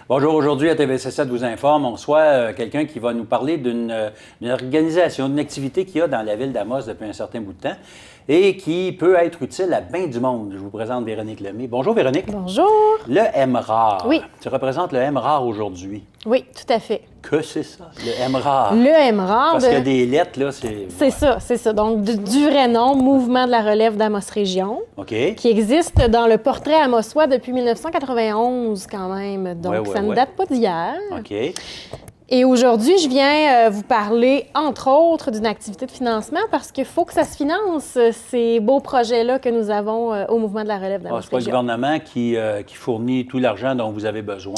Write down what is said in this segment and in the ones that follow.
Bonjour, aujourd'hui à TVC7 vous informe, on reçoit quelqu'un qui va nous parler d'une organisation, d'une activité qu'il y a dans la ville d'Amos depuis un certain bout de temps et qui peut être utile à bien du monde. Je vous présente Véronique Lemay. Bonjour Véronique. Bonjour. Le MRAR. Oui. Tu représentes le MRAR aujourd'hui. Oui, tout à fait. Que c'est ça, le MRAR? Le MRAR. Parce qu'il y a des lettres, là, c'est... C'est ça, c'est ça. Donc, du vrai nom, Mouvement de la relève d'Amos Région, OK. qui existe dans le portrait amosois depuis 1991 quand même. Donc, ça ne date pas d'hier. OK. Et aujourd'hui, je viens vous parler, entre autres, d'une activité de financement parce qu'il faut que ça se finance, ces beaux projets-là que nous avons au Mouvement de la relève d'Amos C'est pas le Région. gouvernement qui fournit tout l'argent dont vous avez besoin.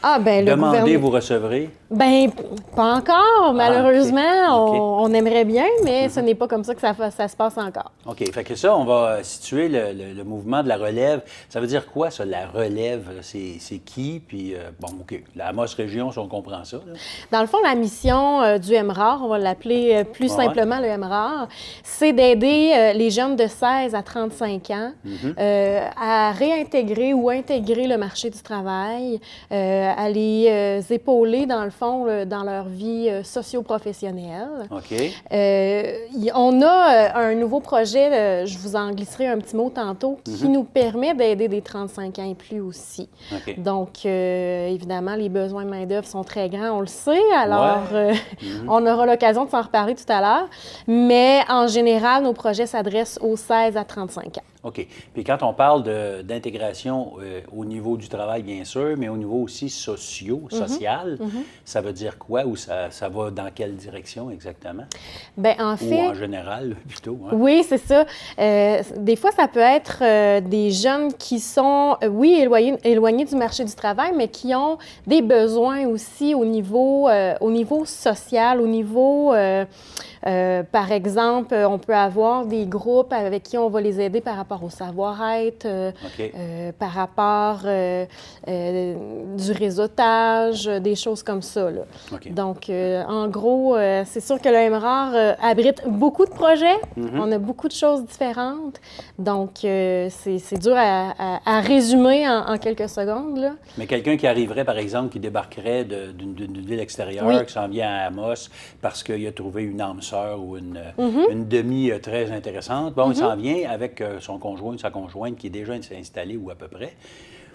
Le Demandez, vous recevrez. Bien, pas encore, malheureusement. OK. On aimerait bien, mais ce n'est pas comme ça que ça se passe encore. OK. Fait que ça, on va situer le mouvement de la relève. Ça veut dire quoi, ça, la relève? C'est qui? Puis, OK. La Amos Région, si on comprend ça. Là. Dans le fond, la mission du MRAR, on va l'appeler plus simplement le MRAR, c'est d'aider les jeunes de 16 à 35 ans à réintégrer ou intégrer le marché du travail, à les épauler, dans le fond, dans leur vie socio-professionnelle. OK. On a un nouveau projet, je vous en glisserai un petit mot tantôt, qui nous permet d'aider des 35 ans et plus aussi. OK. Donc, évidemment, les besoins de main-d'œuvre sont très grands, on le sait, alors on aura l'occasion de s'en reparler tout à l'heure. Mais en général, nos projets s'adressent aux 16 à 35 ans. OK. Puis quand on parle d'intégration au niveau du travail, bien sûr, mais au niveau aussi social, ça veut dire quoi ou ça va dans quelle direction exactement? Bien, en fait... Ou en général, plutôt. Hein? Oui, c'est ça. Des fois, ça peut être des jeunes qui sont, éloignés du marché du travail, mais qui ont des besoins aussi au niveau social, au niveau... par exemple, on peut avoir des groupes avec qui on va les aider par rapport au savoir-être, par rapport du réseautage, des choses comme ça. Là. Okay. Donc, en gros, c'est sûr que le MRAR abrite beaucoup de projets. On a beaucoup de choses différentes. Donc, c'est dur à résumer en quelques secondes. Là. Mais quelqu'un qui arriverait, par exemple, qui débarquerait d'une ville extérieure, qui s'en vient à Amos parce qu'il a trouvé une âme sœur ou une demi très intéressante. Bon, il s'en vient avec son conjoint ou sa conjointe qui est déjà installée ou à peu près,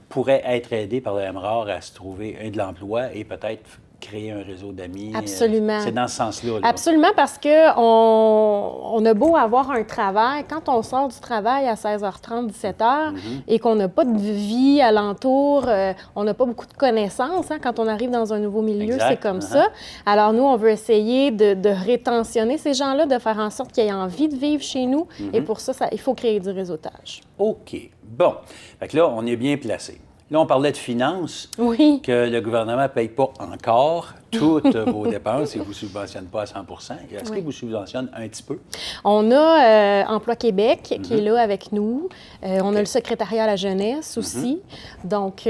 pourrait être aidé par le MRAR à se trouver de l'emploi et peut-être créer un réseau d'amis. Absolument. C'est dans ce sens-là. Là. Absolument, parce qu'on a beau avoir un travail, quand on sort du travail à 16h30, 17h, et qu'on n'a pas de vie alentour, on n'a pas beaucoup de connaissances. Hein, quand on arrive dans un nouveau milieu, c'est comme ça. Alors nous, on veut essayer de rétentionner ces gens-là, de faire en sorte qu'ils aient envie de vivre chez nous. Et pour ça, il faut créer du réseautage. OK. Bon. Fait que là, on est bien placé. Là, on parlait de finances, que le gouvernement ne paye pas encore toutes vos dépenses et ne vous subventionne pas à 100 % Est-ce qu'il vous subventionne un petit peu? On a Emploi Québec qui est là avec nous. On a le secrétariat à la jeunesse aussi. Donc,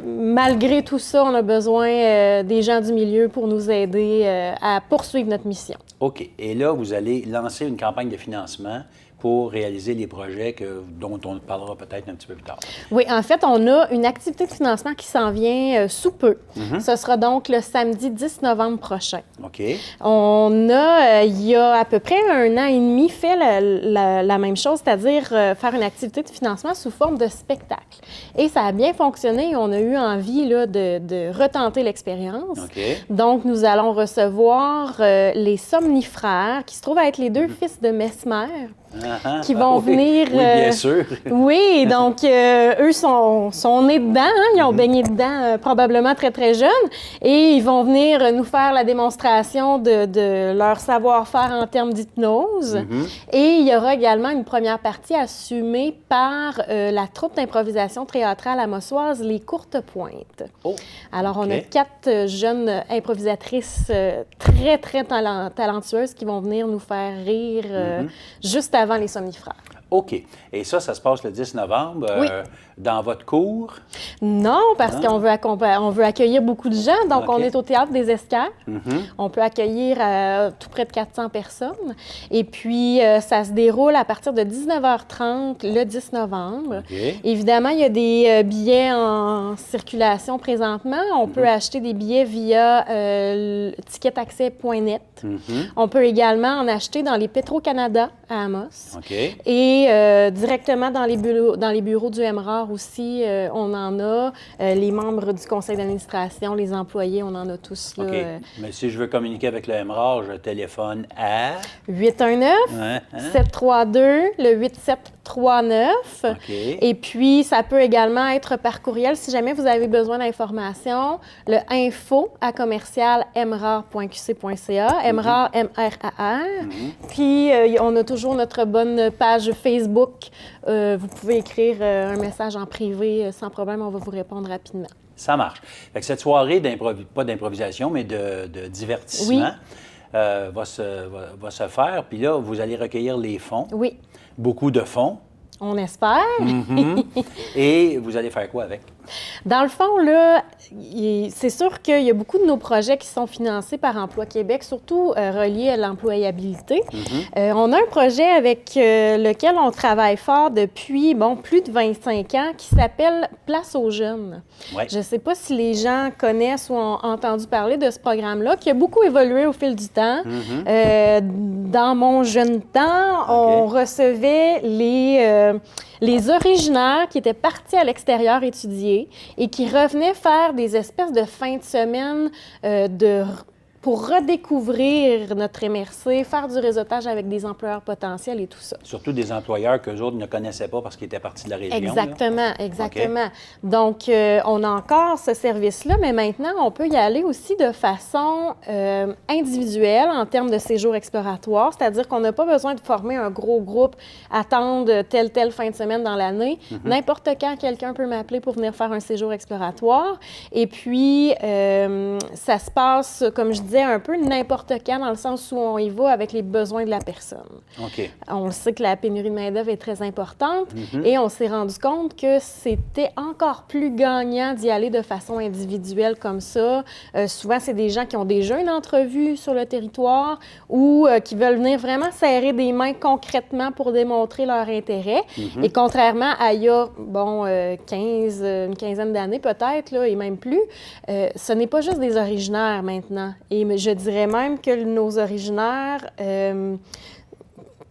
malgré tout ça, on a besoin des gens du milieu pour nous aider à poursuivre notre mission. OK. Et là, vous allez lancer une campagne de financement pour réaliser les projets dont on parlera peut-être un petit peu plus tard. Oui, en fait, on a une activité de financement qui s'en vient sous peu. Ce sera donc le samedi 10 novembre prochain. OK. On a, il y a à peu près 1 an et demi, fait la même chose, c'est-à-dire faire une activité de financement sous forme de spectacle. Et ça a bien fonctionné. On a eu envie là, de retenter l'expérience. OK. Donc, nous allons recevoir les Somnifrères, qui se trouvent à être les deux fils de Mesmer, qui vont venir... Oui, bien sûr. Oui, donc eux sont nés dedans, hein, ils ont baigné dedans probablement très, très jeunes, et ils vont venir nous faire la démonstration de leur savoir-faire en termes d'hypnose. Et il y aura également une première partie assumée par la troupe d'improvisation théâtrale amossoise, les Courtes Pointes. Oh, alors, on a 4 jeunes improvisatrices très, très talentueuses qui vont venir nous faire rire juste avant les Somnifrères. OK. Et ça se passe le 10 novembre Oui. Dans votre cours? Non, parce qu'on veut, on veut accueillir beaucoup de gens. Donc, OK. on est au Théâtre des Escars. Mhm. On peut accueillir tout près de 400 personnes. Et puis, ça se déroule à partir de 19h30 le 10 novembre. OK. Évidemment, il y a des billets en circulation présentement. On peut acheter des billets via ticketaccès.net. Mhm. On peut également en acheter dans les Petro-Canada à Amos. OK. Et directement dans les bureaux du MRAR aussi, on en a. Les membres du conseil d'administration, les employés, on en a tous. Là, OK. Mais si je veux communiquer avec le MRAR, je téléphone à... 819 Hein? 732 le 8739. OK. Et puis, ça peut également être par courriel si jamais vous avez besoin d'informations. Le info@commercial-mrar.qc.ca, MRAR, M-R-A-R. Puis, on a toujours notre bonne page Facebook. Vous pouvez écrire un message en privé sans problème, on va vous répondre rapidement. Ça marche. Fait que cette soirée, pas d'improvisation, mais de divertissement, va se faire. Puis là, vous allez recueillir les fonds. Oui, Beaucoup de fonds. on espère. Mhm. Et vous allez faire quoi avec? Dans le fond, là, c'est sûr qu'il y a beaucoup de nos projets qui sont financés par Emploi Québec, surtout reliés à l'employabilité. On a un projet avec lequel on travaille fort depuis, plus de 25 ans, qui s'appelle Place aux jeunes. Ouais. Je ne sais pas si les gens connaissent ou ont entendu parler de ce programme-là, qui a beaucoup évolué au fil du temps. Dans mon jeune temps, on recevait les originaires qui étaient partis à l'extérieur étudier et qui revenaient faire des espèces de fins de semaine pour redécouvrir notre MRC, faire du réseautage avec des employeurs potentiels et tout ça. Surtout des employeurs qu'eux autres ne connaissaient pas parce qu'ils étaient partis de la région. Exactement, exactement. Donc, on a encore ce service-là, mais maintenant, on peut y aller aussi de façon individuelle en termes de séjour exploratoire, c'est-à-dire qu'on n'a pas besoin de former un gros groupe, attendre telle fin de semaine dans l'année. N'importe quand, quelqu'un peut m'appeler pour venir faire un séjour exploratoire. Et puis, ça se passe, comme je disais, un peu n'importe quand, dans le sens où on y va avec les besoins de la personne. OK. On sait que la pénurie de main-d'œuvre est très importante et on s'est rendu compte que c'était encore plus gagnant d'y aller de façon individuelle comme ça. Souvent, c'est des gens qui ont déjà une entrevue sur le territoire ou qui veulent venir vraiment serrer des mains concrètement pour démontrer leur intérêt. Et contrairement à il y a, une quinzaine d'années peut-être, là, et même plus, ce n'est pas juste des originaires maintenant. Et je dirais même que nos originaires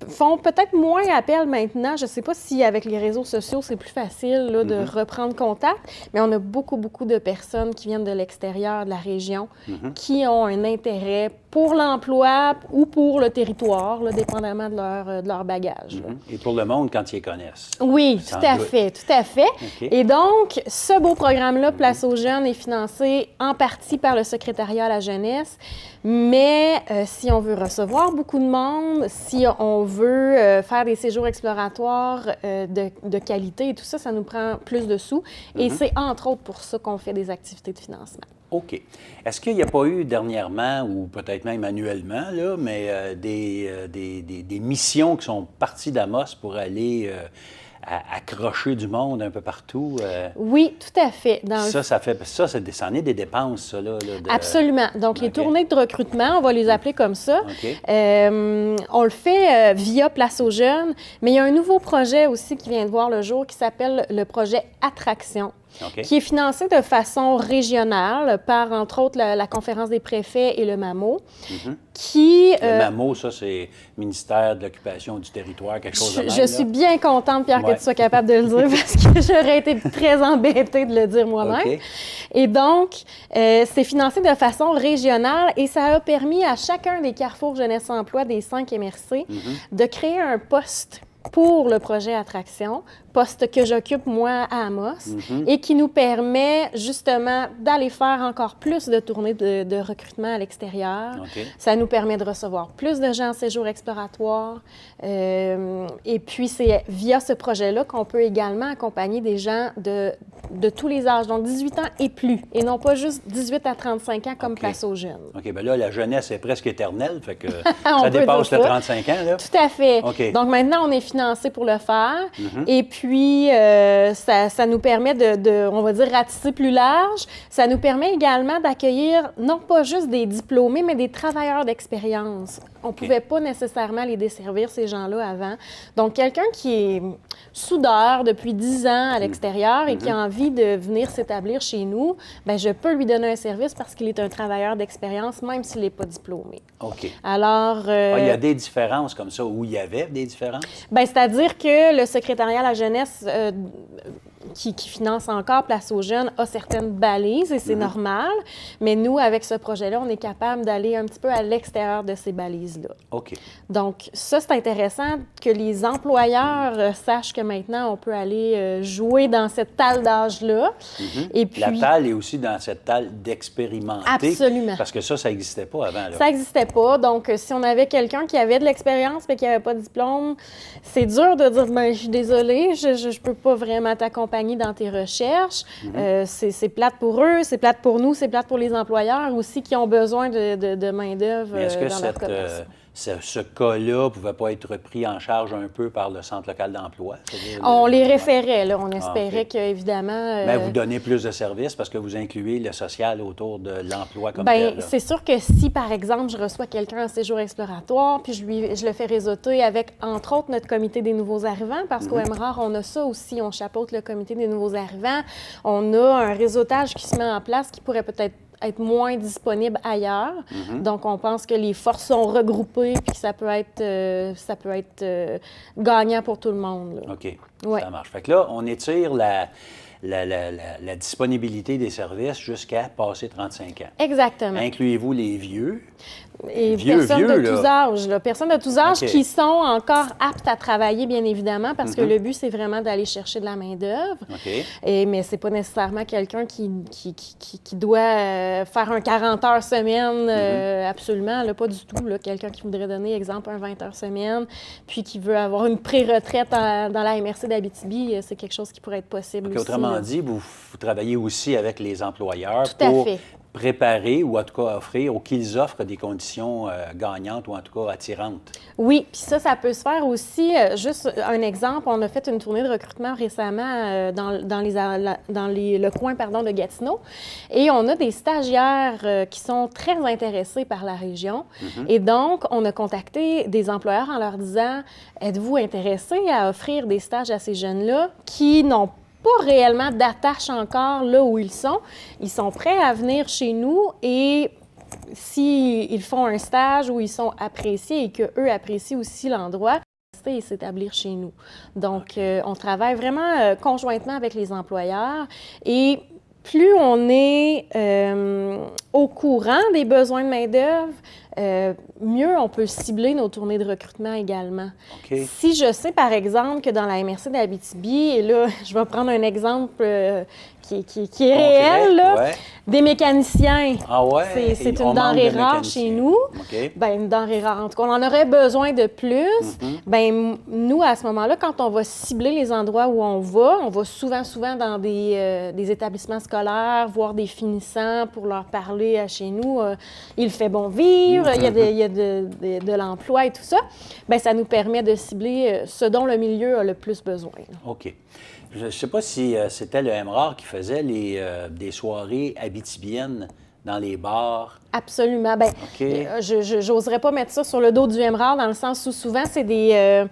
font peut-être moins appel maintenant. Je ne sais pas si avec les réseaux sociaux, c'est plus facile là, de reprendre contact, mais on a beaucoup de personnes qui viennent de l'extérieur de la région qui ont un intérêt pour l'emploi ou pour le territoire, là, dépendamment de leur bagage. Là. Et pour le monde, quand ils les connaissent. Oui, Sans tout à doute. fait, tout à fait. OK. Et donc, ce beau programme-là, Place aux jeunes, est financé en partie par le secrétariat à la jeunesse, mais si on veut recevoir beaucoup de monde, si on veut faire des séjours exploratoires de qualité et tout ça, ça nous prend plus de sous. Et c'est entre autres pour ça qu'on fait des activités de financement. OK. Est-ce qu'il n'y a pas eu dernièrement, ou peut-être même annuellement, là, mais des missions qui sont parties d'Amos pour aller accrocher du monde un peu partout? Oui, tout à fait. Ça en est des dépenses, ça, là. Absolument. Donc, les OK. tournées de recrutement, on va les appeler comme ça. OK. On le fait via Place aux jeunes, mais il y a un nouveau projet aussi qui vient de voir le jour qui s'appelle le projet Attraction. OK. Qui est financé de façon régionale par, entre autres, la Conférence des préfets et le MAMO, Le MAMO, ça, c'est Ministère de l'Occupation du territoire, quelque chose de même. Je suis bien contente, Pierre, Ouais. que tu sois capable de le dire parce que j'aurais été très embêtée de le dire moi-même. OK. Et donc, c'est financé de façon régionale et ça a permis à chacun des carrefours jeunesse-emploi des 5 MRC de créer un poste pour le projet Attraction poste que j'occupe, moi, à Amos, et qui nous permet justement d'aller faire encore plus de tournées de recrutement à l'extérieur. OK. Ça nous permet de recevoir plus de gens en séjour exploratoire. Et puis, c'est via ce projet-là qu'on peut également accompagner des gens de tous les âges, donc 18 ans et plus, et non pas juste 18 à 35 ans comme Place aux jeunes. OK, bien là, la jeunesse est presque éternelle, fait que On ça peut dépasse dire le ça. 35 ans, là. Tout à fait. OK. Donc maintenant, on est financé pour le faire. Et puis, ça nous permet on va dire, ratisser plus large. Ça nous permet également d'accueillir non pas juste des diplômés, mais des travailleurs d'expérience. On ne pouvait pas nécessairement les desservir, ces gens-là, avant. Donc, quelqu'un qui est soudeur depuis 10 ans à l'extérieur et qui a envie de venir s'établir chez nous, bien, je peux lui donner un service parce qu'il est un travailleur d'expérience, même s'il n'est pas diplômé. OK. Alors... Il y a des différences comme ça, où il y avait des différences? Bien, c'est-à-dire que le secrétariat à la jeunesse qui finance encore Place aux jeunes a certaines balises et c'est normal. Mais nous, avec ce projet-là, on est capable d'aller un petit peu à l'extérieur de ces balises-là. OK. Donc, ça, c'est intéressant que les employeurs sachent que maintenant, on peut aller jouer dans cette talle d'âge-là. Et puis, La talle est aussi dans cette talle d'expérimenter. Absolument. Parce que ça n'existait pas avant, là. Ça n'existait pas. Donc, si on avait quelqu'un qui avait de l'expérience mais qui n'avait pas de diplôme, c'est dur de dire, bien, je suis désolée, je ne peux pas vraiment t'accompagner dans tes recherches. C'est plate pour eux, c'est plate pour nous, c'est plate pour les employeurs aussi qui ont besoin de main-d'œuvre dans leur commerce. Ce cas-là ne pouvait pas être pris en charge un peu par le Centre local d'emploi? On les référait, là. On espérait qu'évidemment... Mais vous donnez plus de services parce que vous incluez le social autour de l'emploi comme bien, tel. c'est sûr que si, par exemple, je reçois quelqu'un en séjour exploratoire, puis je le fais réseauter avec, entre autres, notre comité des nouveaux arrivants, parce qu'au MRAR, on a ça aussi, on chapeaute le comité des nouveaux arrivants. On a un réseautage qui se met en place qui pourrait peut-être être moins disponible ailleurs. Donc, on pense que les forces sont regroupées puis que ça peut être gagnant pour tout le monde, là. OK, Ouais. Ça marche. Fait que là, on étire la disponibilité des services jusqu'à passer 35 ans. Exactement. Incluez-vous les vieux? Et Vieux, personnes vieux, de tous là. âges, là. Personnes de tous âges OK. qui sont encore aptes à travailler, bien évidemment, parce que le but, c'est vraiment d'aller chercher de la main-d'œuvre. OK. Mais c'est pas nécessairement quelqu'un qui doit faire un 40 heures semaine, absolument, là, pas du tout. Là. Quelqu'un qui voudrait donner, exemple, un 20 heures semaine, puis qui veut avoir une pré-retraite dans la MRC d'Abitibi, c'est quelque chose qui pourrait être possible aussi. Autrement là. dit, vous travaillez aussi avec les employeurs Tout à pour fait. préparer ou en tout cas offrir ou qu'ils offrent des conditions gagnantes ou en tout cas attirantes. Oui, puis ça peut se faire aussi. Juste un exemple, on a fait une tournée de recrutement récemment dans le coin de Gatineau et on a des stagiaires qui sont très intéressés par la région. Et donc, on a contacté des employeurs en leur disant, êtes-vous intéressés à offrir des stages à ces jeunes-là qui n'ont pas réellement d'attache encore là où ils sont. Ils sont prêts à venir chez nous et s'ils font un stage où ils sont appréciés et qu'eux apprécient aussi l'endroit, rester et s'établir chez nous. Donc, on travaille vraiment conjointement avec les employeurs et plus on est au courant des besoins de main-d'œuvre, mieux on peut cibler nos tournées de recrutement également. OK. Si je sais, par exemple, que dans la MRC d'Abitibi, et là, je vais prendre un exemple qui est réel, là, ouais. Des mécaniciens. Ah ouais? C'est On une manque de denrée rare mécaniciens. chez nous. OK. Bien, une denrée rare. En tout cas, on en aurait besoin de plus. Bien, nous, à ce moment-là, quand on va cibler les endroits où on va souvent dans des établissements scolaires, voir des finissants pour leur parler à chez nous. Il fait bon vivre, il y a de l'emploi et tout ça. Bien, ça nous permet de cibler ce dont le milieu a le plus besoin. OK. Je ne sais pas si c'était le MRAR qui faisait des soirées abitibiennes dans les bars. Absolument. Bien, OK. je n'oserais pas mettre ça sur le dos du MRAR dans le sens où souvent, c'est des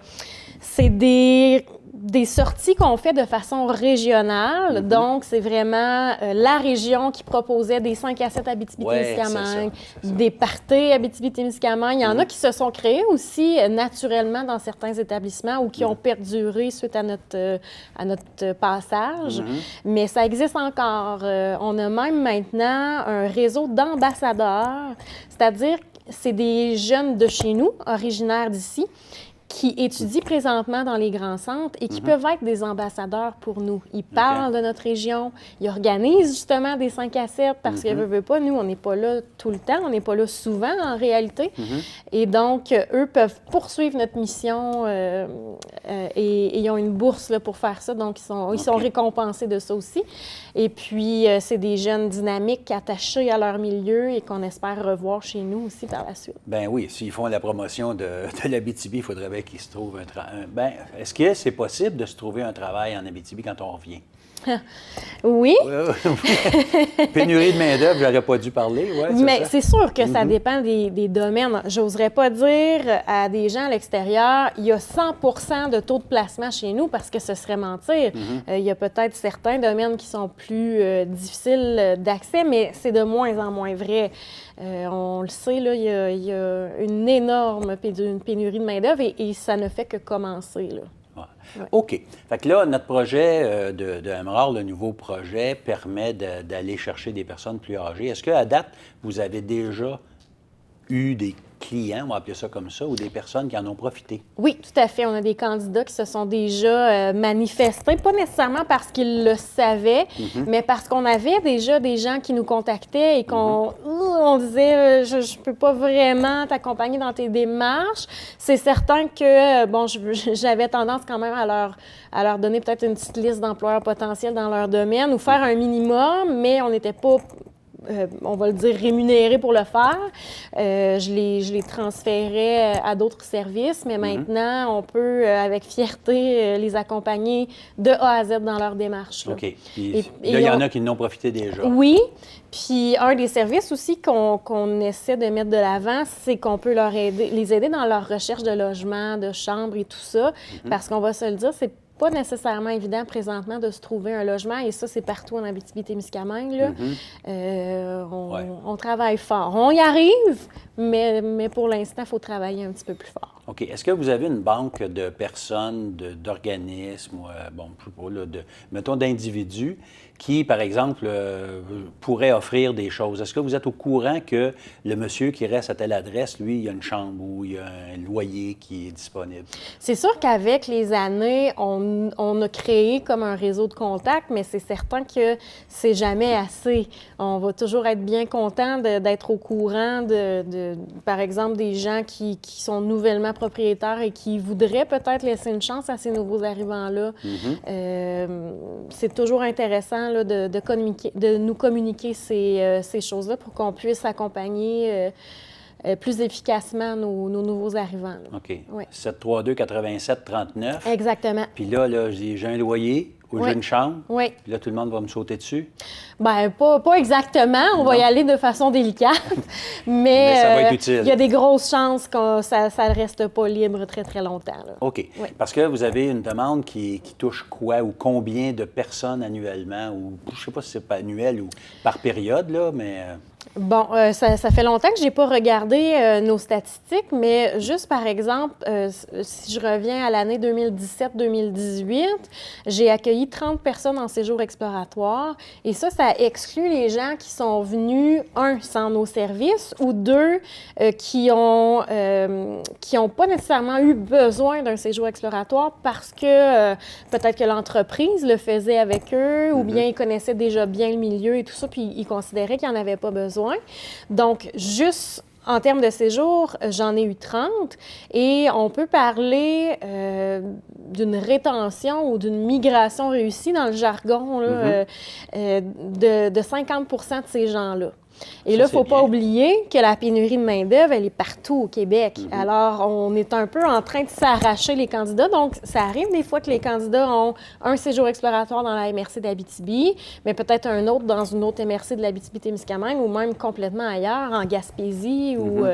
sorties qu'on fait de façon régionale. Donc, c'est vraiment la région qui proposait des 5 à 7 Abitibi-Témiscamingue, des parties Abitibi-Témiscamingue. Il y en a qui se sont créés aussi naturellement dans certains établissements ou qui ont perduré suite à notre passage. Mais ça existe encore. On a même maintenant un réseau d'ambassadeurs, c'est-à-dire c'est des jeunes de chez nous, originaires d'ici, qui étudient présentement dans les grands centres et qui peuvent être des ambassadeurs pour nous. Ils parlent de notre région, ils organisent justement des 5 à 7 parce que, veut pas, nous, on n'est pas là tout le temps, on n'est pas là souvent en réalité. Et donc, eux peuvent poursuivre notre mission et ils ont une bourse là, pour faire ça, donc ils sont récompensés de ça aussi. Et puis, c'est des jeunes dynamiques attachés à leur milieu et qu'on espère revoir chez nous aussi par la suite. Ben oui, s'ils font la promotion de l'Abitibi, il faudrait bien qu'ils se trouvent un travail. Ben, est-ce que c'est possible de se trouver un travail en Abitibi quand on revient? Oui. Pénurie de main-d'œuvre, j'aurais pas dû parler. Ouais, mais c'est sûr que ça dépend des domaines. J'oserais pas dire à des gens à l'extérieur, il y a 100 de taux de placement chez nous parce que ce serait mentir. Il y a peut-être certains domaines qui sont plus difficiles d'accès, mais c'est de moins en moins vrai. On le sait, là, il y a une énorme pénurie de main-d'œuvre et ça ne fait que commencer, là. Ouais. OK. Fait que là, notre projet de Emerald, le nouveau projet, permet d'aller chercher des personnes plus âgées. Est-ce qu'à date, vous avez déjà eu des clients, on va appeler ça comme ça, ou des personnes qui en ont profité? Oui, tout à fait. On a des candidats qui se sont déjà manifestés, pas nécessairement parce qu'ils le savaient, mais parce qu'on avait déjà des gens qui nous contactaient et qu'on on disait je ne peux pas vraiment t'accompagner dans tes démarches. C'est certain que, bon, j'avais tendance quand même à leur donner peut-être une petite liste d'employeurs potentiels dans leur domaine ou faire un minimum, mais on n'était pas on va le dire, rémunérés pour le faire. Je les transférais à d'autres services, mais maintenant, on peut, avec fierté, les accompagner de A à Z dans leur démarche. Là. OK. Puis, là, il y en a qui n'ont profité déjà. Oui. Puis, un des services aussi qu'on essaie de mettre de l'avant, c'est qu'on peut les aider dans leur recherche de logement, de chambre et tout ça, parce qu'on va se le dire, c'est pas nécessairement évident présentement de se trouver un logement, et ça, c'est partout en Abitibi-Témiscamingue. Là. On travaille fort. On y arrive, mais pour l'instant, il faut travailler un petit peu plus fort. OK. Est-ce que vous avez une banque de personnes, d'organismes, bon, je sais pas, là, mettons, d'individus qui, par exemple, pourraient offrir des choses? Est-ce que vous êtes au courant que le monsieur qui reste à telle adresse, lui, il y a une chambre ou il y a un loyer qui est disponible? C'est sûr qu'avec les années, on a créé comme un réseau de contacts, mais c'est certain que c'est jamais assez. On va toujours être bien content d'être au courant par exemple, des gens qui sont nouvellement propriétaires et qui voudraient peut-être laisser une chance à ces nouveaux arrivants-là. C'est toujours intéressant là, de nous communiquer ces choses-là pour qu'on puisse accompagner plus efficacement nos nouveaux arrivants. Là. OK. Oui. 732-87-39. Exactement. Puis là, j'ai un loyer ou j'ai une chambre. Oui. Puis là, tout le monde va me sauter dessus. Bien, pas exactement. On va y aller de façon délicate. Mais ça va être utile. Il y a des grosses chances que ça ne reste pas libre très, très longtemps. Là. OK. Oui. Parce que vous avez une demande qui touche quoi ou combien de personnes annuellement? Ou je ne sais pas si c'est pas annuel ou par période, là, mais... Bon, ça fait longtemps que je n'ai pas regardé nos statistiques, mais juste par exemple, si je reviens à l'année 2017-2018, j'ai accueilli 30 personnes en séjour exploratoire et ça exclut les gens qui sont venus, un, sans nos services ou deux, qui ont pas nécessairement eu besoin d'un séjour exploratoire parce que peut-être que l'entreprise le faisait avec eux ou bien ils connaissaient déjà bien le milieu et tout ça, puis ils considéraient qu'ils n'en avaient pas besoin. Donc, juste en termes de séjour, j'en ai eu 30 et on peut parler d'une rétention ou d'une migration réussie dans le jargon là, de 50 % de ces gens-là. Et là, il ne faut pas oublier que la pénurie de main-d'œuvre, elle est partout au Québec. Alors, on est un peu en train de s'arracher les candidats. Donc, ça arrive des fois que les candidats ont un séjour exploratoire dans la MRC d'Abitibi, mais peut-être un autre dans une autre MRC de l'Abitibi-Témiscamingue ou même complètement ailleurs, en Gaspésie ou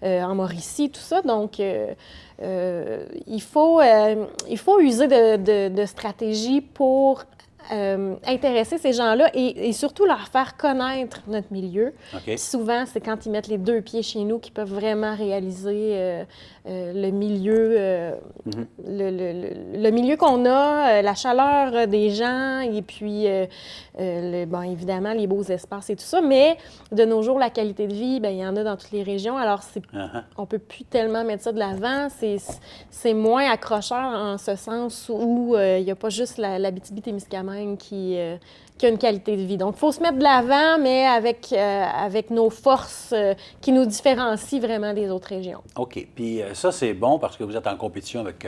en Mauricie, tout ça. Donc, il faut user de stratégies pour intéresser ces gens-là et surtout leur faire connaître notre milieu. OK. Souvent, c'est quand ils mettent les 2 pieds chez nous qu'ils peuvent vraiment réaliser le milieu, le milieu qu'on a, la chaleur des gens et puis, évidemment, les beaux espaces et tout ça. Mais de nos jours, la qualité de vie, il y en a dans toutes les régions. Alors, on ne peut plus tellement mettre ça de l'avant. C'est moins accrocheur en ce sens où il n'y a pas juste l'Abitibi-Témiscamingue qui a une qualité de vie. Donc, il faut se mettre de l'avant, mais avec nos forces qui nous différencient vraiment des autres régions. OK. Puis ça, c'est bon parce que vous êtes en compétition avec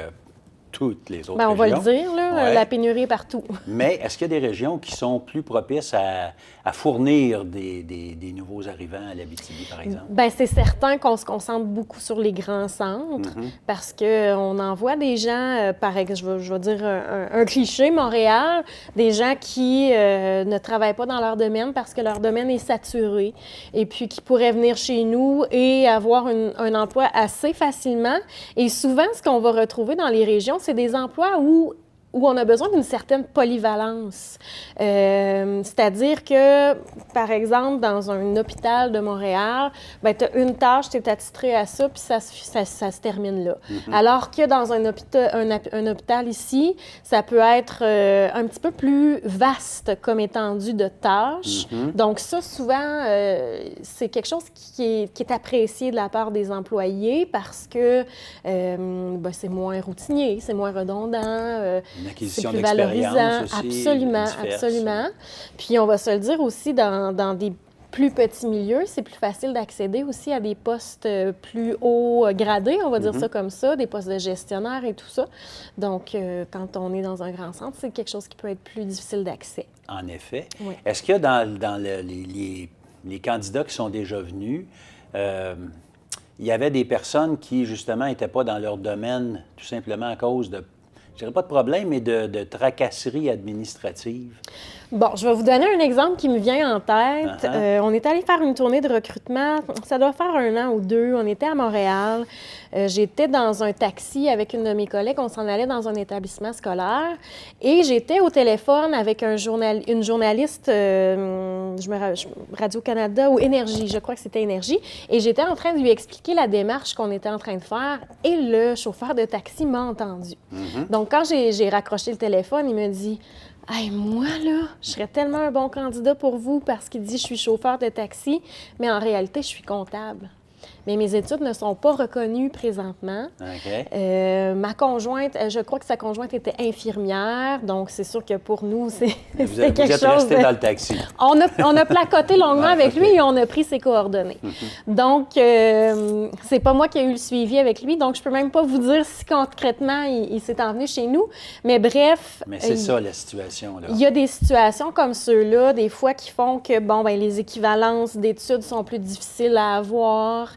toutes les autres on régions. Va le dire, là, Ouais. la pénurie est partout. Mais est-ce qu'il y a des régions qui sont plus propices à fournir des nouveaux arrivants à l'Abitibi, par exemple? Bien, c'est certain qu'on se concentre beaucoup sur les grands centres parce qu'on envoie des gens, par exemple, je vais dire un cliché, Montréal, des gens qui ne travaillent pas dans leur domaine parce que leur domaine est saturé et puis qui pourraient venir chez nous et avoir un emploi assez facilement. Et souvent, ce qu'on va retrouver dans les régions, c'est des emplois où on a besoin d'une certaine polyvalence. C'est-à-dire que, par exemple, dans un hôpital de Montréal, tu as une tâche, tu es attitré à ça, puis ça se termine là. Alors que dans un hôpital ici, ça peut être un petit peu plus vaste comme étendue de tâches. Donc ça, souvent, c'est quelque chose qui est apprécié de la part des employés parce que c'est moins routinier, c'est moins redondant. L'acquisition c'est plus d'expérience valorisant. aussi. Absolument, absolument. Puis on va se le dire aussi, dans des plus petits milieux, c'est plus facile d'accéder aussi à des postes plus haut gradés, on va dire ça comme ça, des postes de gestionnaire et tout ça. Donc, quand on est dans un grand centre, c'est quelque chose qui peut être plus difficile d'accès. En effet. Oui. Est-ce qu'il y a dans les candidats qui sont déjà venus, il y avait des personnes qui, justement, n'étaient pas dans leur domaine, tout simplement à cause de, je dirais pas de problème, mais de tracasseries administratives? Bon, je vais vous donner un exemple qui me vient en tête. On est allé faire une tournée de recrutement, ça doit faire 1 an ou 2. On était à Montréal. J'étais dans un taxi avec une de mes collègues. On s'en allait dans un établissement scolaire. Et j'étais au téléphone avec une journaliste Radio-Canada ou Énergie. Je crois que c'était Énergie. Et j'étais en train de lui expliquer la démarche qu'on était en train de faire. Et le chauffeur de taxi m'a entendu. Donc, quand j'ai raccroché le téléphone, il me dit... Hey, moi, là, je serais tellement un bon candidat pour vous parce qu'il dit « je suis chauffeur de taxi », mais en réalité, je suis comptable. Mais mes études ne sont pas reconnues présentement. OK. Ma conjointe, je crois que sa conjointe était infirmière, donc c'est sûr que pour nous, c'est quelque chose... Vous êtes resté dans le taxi. On a placoté longuement avec lui et on a pris ses coordonnées. Donc, c'est pas moi qui ai eu le suivi avec lui, donc je peux même pas vous dire si concrètement il s'est envenu chez nous. Mais bref... Mais c'est ça, la situation, là. Il y a des situations comme ceux-là, des fois, qui font que, les équivalences d'études sont plus difficiles à avoir.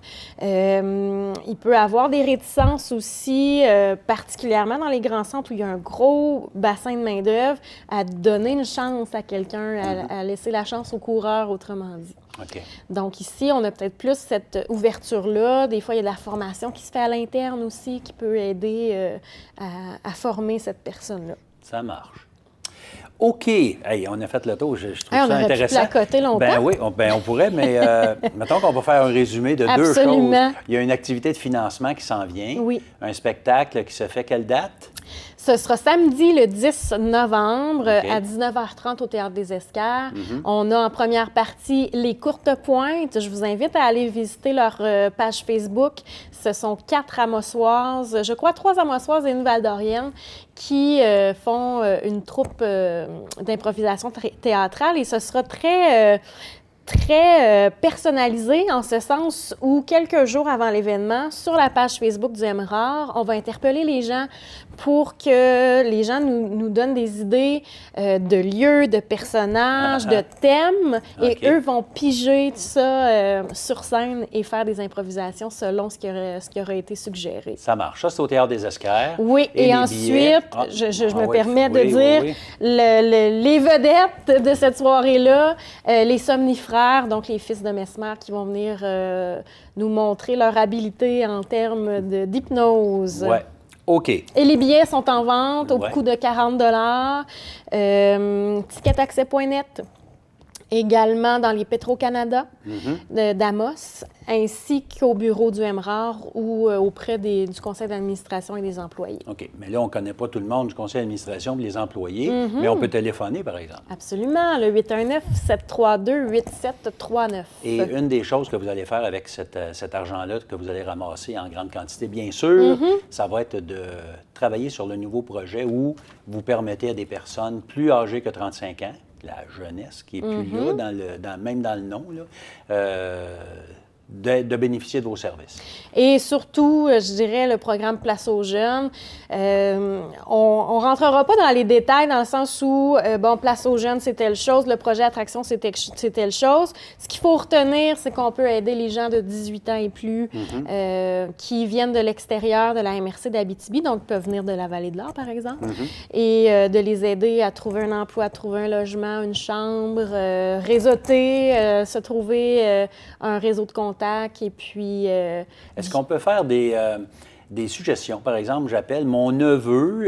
Il peut y avoir des réticences aussi, particulièrement dans les grands centres où il y a un gros bassin de main-d'œuvre, à donner une chance à quelqu'un, à laisser la chance au coureur, autrement dit. OK. Donc ici, on a peut-être plus cette ouverture-là. Des fois, il y a de la formation qui se fait à l'interne aussi, qui peut aider à former cette personne-là. Ça marche. OK. Hey, on a fait le tour. Je trouve ça on aurait intéressant. pu placoter longtemps. Ben oui, on pourrait, mais mettons qu'on va faire un résumé de deux choses. Il y a une activité de financement qui s'en vient. Oui. Un spectacle qui se fait quelle date? Ce sera samedi, le 10 novembre, à 19h30 au Théâtre des Escars. On a en première partie les courtes pointes. Je vous invite à aller visiter leur page Facebook. Ce sont 4 amossoises, je crois 3 amossoises et une Val-d'Orienne, qui font une troupe d'improvisation théâtrale. Et ce sera très personnalisé en ce sens où quelques jours avant l'événement, sur la page Facebook du Emerard, on va interpeller les gens pour que les gens nous donnent des idées de lieux, de personnages, de thèmes, et eux vont piger tout ça sur scène et faire des improvisations selon ce qui aurait été suggéré. Ça marche. Ça, c'est au Théâtre des Escars. Oui, et ensuite, je me permets de dire, les vedettes de cette soirée-là, les somnifères, donc les fils de Mesmer qui vont venir nous montrer leur habileté en termes d'hypnose. Oui. OK. Et les billets sont en vente au Ouais. coût de 40 Ticketaccès.net, également dans les Petro-Canada d'Amos, ainsi qu'au bureau du MRAR ou auprès du conseil d'administration et des employés. OK. Mais là, on ne connaît pas tout le monde du conseil d'administration et les employés, mais on peut téléphoner, par exemple. Absolument, le 819-732-8739. Et une des choses que vous allez faire avec cet argent-là que vous allez ramasser en grande quantité, bien sûr, ça va être de travailler sur le nouveau projet où vous permettez à des personnes plus âgées que 35 ans, la jeunesse qui n'est plus là, même dans le nom, là, de bénéficier de vos services. Et surtout, je dirais, le programme Place aux jeunes. On ne rentrera pas dans les détails dans le sens où, Place aux jeunes, c'est telle chose, le projet Attraction, c'est telle chose. Ce qu'il faut retenir, c'est qu'on peut aider les gens de 18 ans et plus qui viennent de l'extérieur de la MRC d'Abitibi, donc peuvent venir de la Vallée de l'Or, par exemple, et de les aider à trouver un emploi, à trouver un logement, une chambre, réseauter, se trouver un réseau de contacts. Et puis... Est-ce qu'on peut faire des suggestions? Par exemple, j'appelle mon neveu,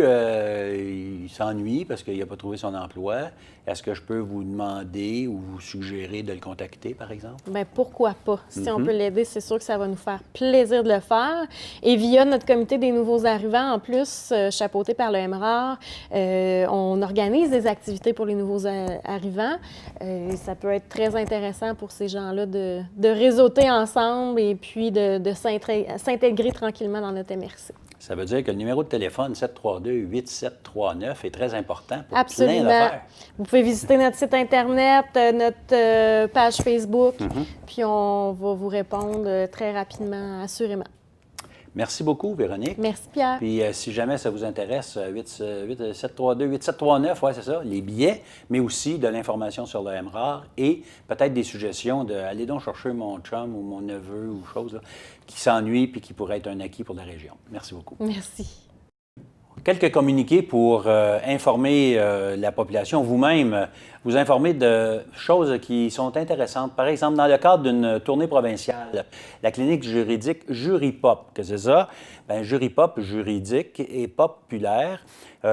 il s'ennuie parce qu'il n'a pas trouvé son emploi. Est-ce que je peux vous demander ou vous suggérer de le contacter, par exemple? Bien, pourquoi pas? Si on peut l'aider, c'est sûr que ça va nous faire plaisir de le faire. Et via notre comité des nouveaux arrivants, en plus, chapeauté par le MRAR, on organise des activités pour les nouveaux arrivants. Ça peut être très intéressant pour ces gens-là de réseauter ensemble et puis de s'intégrer tranquillement dans notre MRC. Ça veut dire que le numéro de téléphone 732-8739 est très important pour Absolument. plein d'affaires. Vous pouvez visiter notre site Internet, notre page Facebook, puis on va vous répondre très rapidement, assurément. Merci beaucoup, Véronique. Merci, Pierre. Puis si jamais ça vous intéresse, 732-8739, oui, c'est ça, les billets, mais aussi de l'information sur le MRAR et peut-être des suggestions de allez donc chercher mon chum ou mon neveu ou chose là, qui s'ennuie puis qui pourrait être un acquis pour la région. Merci beaucoup. Merci. Quelques communiqués pour informer la population, vous-même, vous informer de choses qui sont intéressantes. Par exemple, dans le cadre d'une tournée provinciale, la clinique juridique Juripop, que c'est ça? Bien, Juripop, juridique et populaire,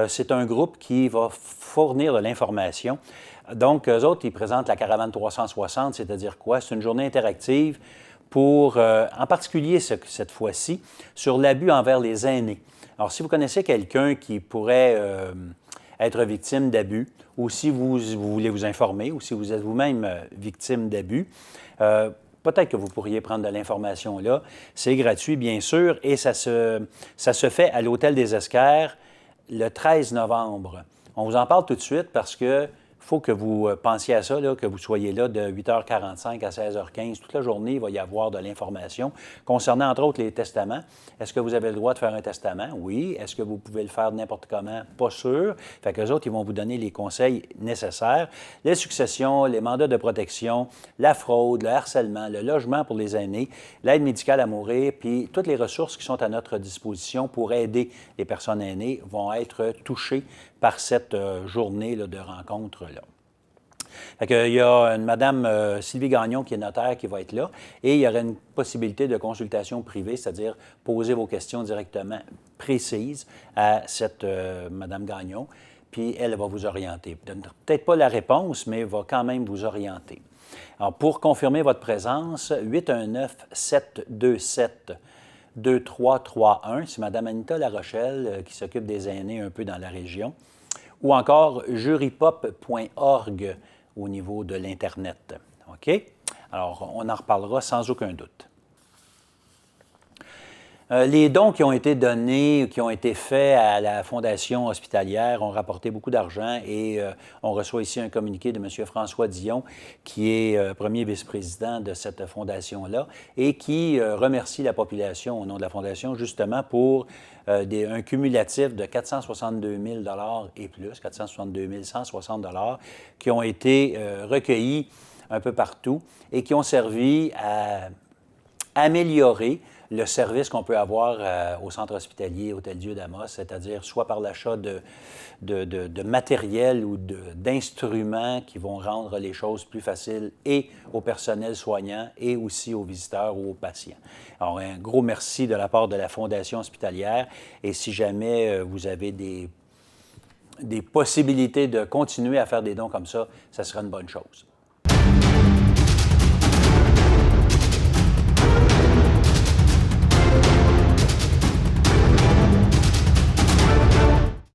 c'est un groupe qui va fournir de l'information. Donc, eux autres, ils présentent la Caravane 360, c'est-à-dire quoi? C'est une journée interactive pour, en particulier cette fois-ci, sur l'abus envers les aînés. Alors, si vous connaissez quelqu'un qui pourrait être victime d'abus, ou si vous voulez vous informer, ou si vous êtes vous-même victime d'abus, peut-être que vous pourriez prendre de l'information là. C'est gratuit, bien sûr, et ça se fait à l'Hôtel des Esquerres le 13 novembre. On vous en parle tout de suite parce que faut que vous pensiez à ça, là, que vous soyez là de 8h45 à 16h15. Toute la journée, il va y avoir de l'information concernant, entre autres, les testaments. Est-ce que vous avez le droit de faire un testament? Oui. Est-ce que vous pouvez le faire n'importe comment? Pas sûr. Fait qu'eux autres, ils vont vous donner les conseils nécessaires. Les successions, les mandats de protection, la fraude, le harcèlement, le logement pour les aînés, l'aide médicale à mourir, puis toutes les ressources qui sont à notre disposition pour aider les personnes aînées vont être touchées par cette journée là, de rencontre-là. Fait qu'il y a une Madame Sylvie Gagnon qui est notaire qui va être là et il y aurait une possibilité de consultation privée, c'est-à-dire poser vos questions directement précises à cette Madame Gagnon, puis elle va vous orienter. Peut-être pas la réponse, mais va quand même vous orienter. Alors, pour confirmer votre présence, 819-727-2331, c'est Mme Anita Larochelle qui s'occupe des aînés un peu dans la région, ou encore juripop.org au niveau de l'Internet. OK? Alors, on en reparlera sans aucun doute. Les dons qui ont été donnés, qui ont été faits à la Fondation hospitalière ont rapporté beaucoup d'argent et on reçoit ici un communiqué de M. François Dion, qui est premier vice-président de cette fondation-là et qui remercie la population au nom de la Fondation justement pour un cumulatif de 462 000 et plus, 462 160 qui ont été recueillis un peu partout et qui ont servi à améliorer le service qu'on peut avoir au centre hospitalier Hôtel-Dieu d'Amos, c'est-à-dire soit par l'achat de matériel ou d'instruments qui vont rendre les choses plus faciles et au personnel soignant et aussi aux visiteurs ou aux patients. Alors, un gros merci de la part de la Fondation hospitalière et si jamais vous avez des possibilités de continuer à faire des dons comme ça serait une bonne chose.